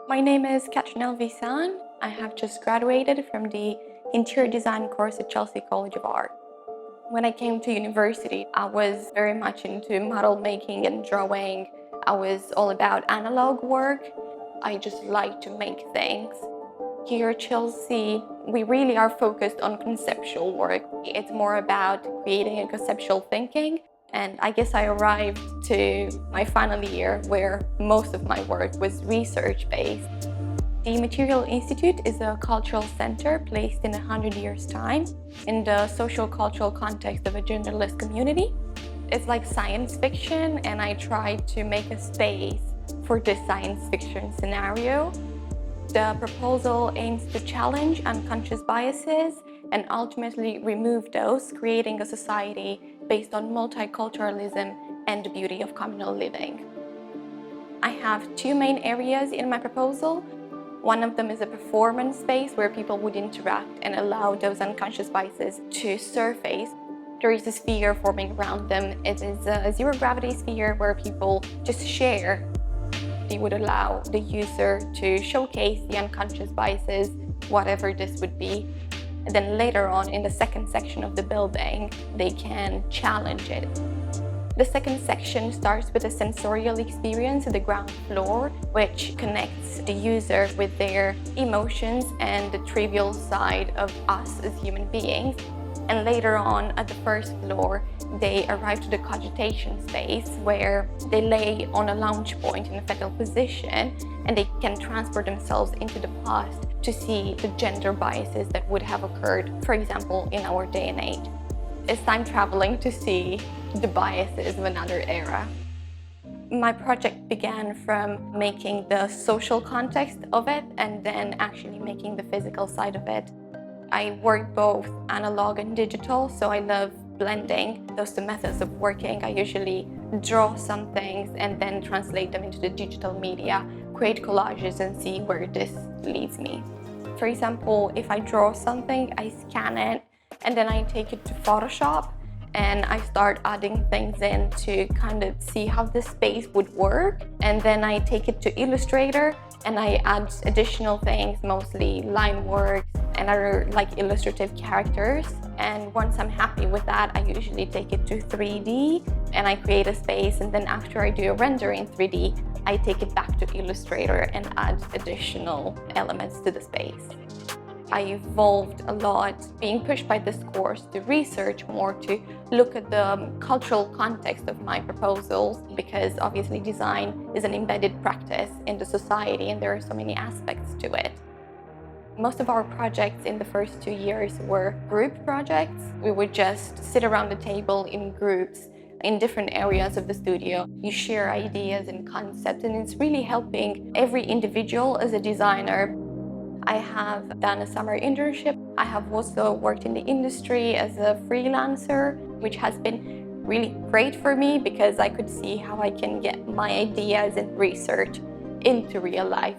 My name is Catrinel Visan. I have just graduated from the interior design course at Chelsea College of Art. When I came to university, I was very much into model making and drawing. I was all about analog work. I just like to make things. Here at Chelsea, we really are focused on conceptual work. It's more about creating a conceptual thinking. And I guess I arrived to my final year where most of my work was research-based. The Material Institute is a cultural center placed in 100 years' time in the social-cultural context of a genderless community. It's like science fiction, and I tried to make a space for this science fiction scenario. The proposal aims to challenge unconscious biases and ultimately remove those, creating a society based on multiculturalism and the beauty of communal living. I have two main areas in my proposal. One of them is a performance space where people would interact and allow those unconscious biases to surface. There is a sphere forming around them. It is a zero-gravity sphere where people just share. They would allow the user to showcase the unconscious biases, whatever this would be. And then later on, in the second section of the building, they can challenge it. The second section starts with a sensorial experience at the ground floor, which connects the user with their emotions and the trivial side of us as human beings. And later on, at the first floor, they arrive to the cogitation space where they lay on a lounge point in a fetal position, and they can transport themselves into the past to see the gender biases that would have occurred, for example, in our day and age. It's time traveling to see the biases of another era. My project began from making the social context of it and then actually making the physical side of it. I work both analog and digital, so I love blending those two methods of working. I usually draw some things and then translate them into the digital media, create collages and see where this leads me. For example, if I draw something, I scan it and then I take it to Photoshop and I start adding things in to kind of see how the space would work. And then I take it to Illustrator and I add additional things, mostly line work and other like illustrative characters. And once I'm happy with that, I usually take it to 3D and I create a space. And then after I do a render in 3D, I take it back to Illustrator and add additional elements to the space. I evolved a lot, being pushed by this course to research more, to look at the cultural context of my proposals, because obviously design is an embedded practice in the society and there are so many aspects to it. Most of our projects in the first 2 years were group projects. We would just sit around the table in groups in different areas of the studio. You share ideas and concepts, and it's really helping every individual as a designer. I have done a summer internship. I have also worked in the industry as a freelancer, which has been really great for me because I could see how I can get my ideas and research into real life.